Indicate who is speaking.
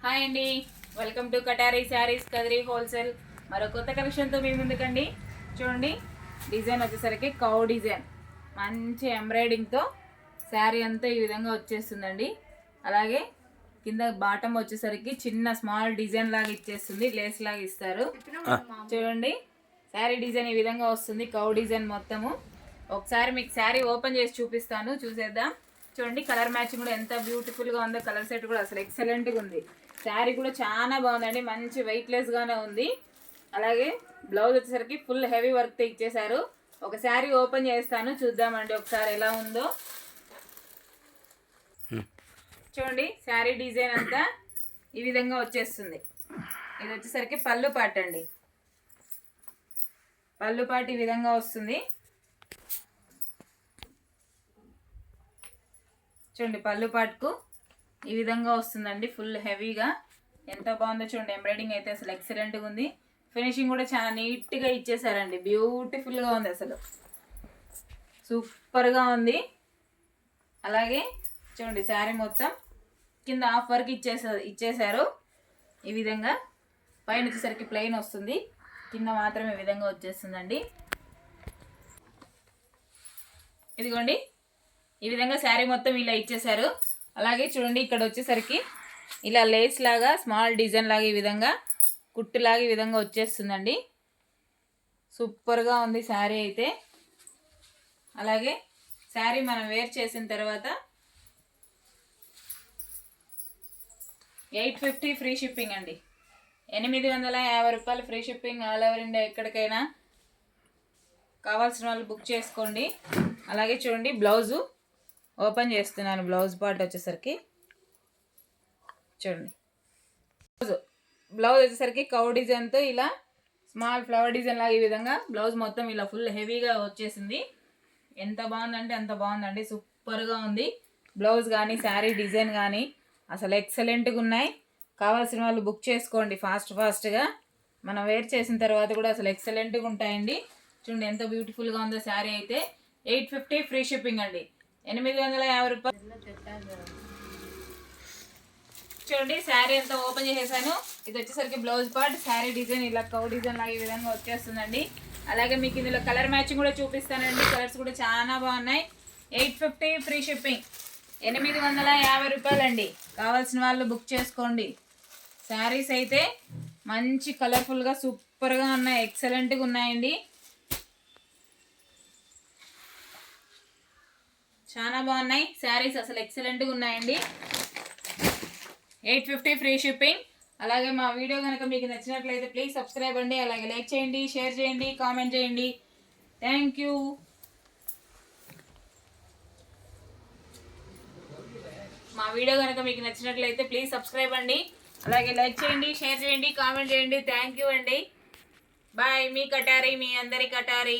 Speaker 1: Hi అండి, welcome to కటారీ saris Kadiri wholesale. మరో కొత్త కలెక్షన్తో మీ ముందుకండి. చూడండి, డిజైన్ వచ్చేసరికి కౌ డిజైన్, మంచి ఎంబ్రాయిడింగ్తో శారీ అంతా ఈ విధంగా వచ్చేస్తుందండి. అలాగే కింద బాటమ్ వచ్చేసరికి చిన్న స్మాల్ డిజైన్ లాగా ఇచ్చేస్తుంది, లేస్ లాగా ఇస్తారు. చూడండి, శారీ డిజైన్ ఈ విధంగా వస్తుంది, కౌ డిజైన్ మొత్తము. ఒకసారి మీకు శారీ ఓపెన్ చేసి చూపిస్తాను, చూసేద్దాం. చూడండి, కలర్ మ్యాచింగ్ కూడా ఎంత బ్యూటిఫుల్గా ఉందో. కలర్ సెట్ కూడా అసలు ఎక్సలెంట్గా ఉంది. శారీ కూడా చాలా బాగుందండి, మంచి వెయిట్లెస్గానే ఉంది. అలాగే బ్లౌజ్ వచ్చేసరికి ఫుల్ హెవీ వర్క్తో ఇచ్చేసారు. ఒక శారీ ఓపెన్ చేస్తాను, చూద్దామండి ఒకసారి ఎలా ఉందో. చూడండి, శారీ డిజైన్ అంతా ఈ విధంగా వచ్చేస్తుంది. ఇది వచ్చేసరికి పళ్ళు పాట అండి. పళ్ళు పాట ఈ విధంగా వస్తుంది. చూడండి, పళ్ళు పాటుకు ఈ విధంగా వస్తుందండి, ఫుల్ హెవీగా. ఎంత బాగుందో చూడండి, ఎంబ్రాయిడింగ్ అయితే అసలు ఎక్సలెంట్గా ఉంది. ఫినిషింగ్ కూడా చాలా నీట్గా ఇచ్చేసారండి, బ్యూటిఫుల్గా ఉంది, అసలు సూపర్గా ఉంది. అలాగే చూడండి, శారీ మొత్తం కింద హాఫ్ వర్క్ ఇచ్చేసారు ఈ విధంగా. పైన వచ్చేసరికి ప్లెయిన్ వస్తుంది, కింద మాత్రం ఈ విధంగా వచ్చేస్తుందండి. ఇదిగోండి, ఈ విధంగా శారీ మొత్తం ఇలా ఇచ్చేసారు. అలాగే చూడండి, ఇక్కడ వచ్చేసరికి ఇలా లేస్ లాగా స్మాల్ డిజైన్ లాగా ఈ విధంగా కుట్టులాగా ఈ విధంగా వచ్చేస్తుందండి. సూపర్గా ఉంది శారీ అయితే. అలాగే శారీ మనం వేర్ చేసిన తర్వాత 850 ఫ్రీ షిప్పింగ్ అండి. 850 రూపాయలు free shipping, all over India ఎక్కడికైనా. కావాల్సిన వాళ్ళు బుక్ చేసుకోండి. అలాగే చూడండి, బ్లౌజు ఓపెన్ చేస్తున్నాను. బ్లౌజ్ పార్ట్ వచ్చేసరికి చూడండి, బ్లౌజ్ వచ్చేసరికి కౌ డిజైన్తో ఇలా స్మాల్ ఫ్లవర్ డిజైన్ లాగా ఈ విధంగా బ్లౌజ్ మొత్తం ఇలా ఫుల్ హెవీగా వచ్చేసింది. ఎంత బాగుందంటే అంత బాగుందండి, సూపర్గా ఉంది. బ్లౌజ్ కానీ శారీ డిజైన్ కానీ అసలు ఎక్సలెంట్గా ఉన్నాయి. కావాల్సిన వాళ్ళు బుక్ చేసుకోండి ఫాస్ట్గా. మనం వేర్ చేసిన తర్వాత కూడా అసలు ఎక్సలెంట్గా ఉంటాయండి. చూడండి, ఎంత బ్యూటిఫుల్గా ఉందో శారీ అయితే. 850 ఫ్రీ షిప్పింగ్ అండి. 850 రూపాయలు. చూడండి, శారీ అంతా ఓపెన్ చేసేసాను. ఇది వచ్చేసరికి బ్లౌజ్ పార్ట్. శారీ డిజైన్ ఇలా కౌ డిజైన్ లాగా ఈ విధంగా వచ్చేస్తుందండి. అలాగే మీకు ఇందులో కలర్ మ్యాచింగ్ కూడా చూపిస్తానండి. కలర్స్ కూడా చాలా బాగున్నాయి. 850 ఫ్రీ షిప్పింగ్, 850 రూపాయలండి. కావాల్సిన వాళ్ళు బుక్ చేసుకోండి. శారీస్ అయితే మంచి కలర్ఫుల్గా సూపర్గా ఉన్నాయి, ఎక్సలెంట్గా ఉన్నాయండి. చాలా బాగున్నాయి శారీస్, అసలు ఎక్సలెంట్గా ఉన్నాయండి. 850 ఫ్రీ షిప్పింగ్. అలాగే మా వీడియో కనుక మీకు నచ్చినట్లయితే ప్లీజ్ సబ్స్క్రైబ్ అండి. అలాగే లైక్ చేయండి, షేర్ చేయండి, కామెంట్ చేయండి. Thank you. మా వీడియో కనుక మీకు నచ్చినట్లయితే ప్లీజ్ సబ్స్క్రైబ్ అండి. అలాగే లైక్ చేయండి, షేర్ చేయండి, కామెంట్ చేయండి. థ్యాంక్ యూ అండి. బాయ్. మీ కటారీ, మీ అందరి కటారీ.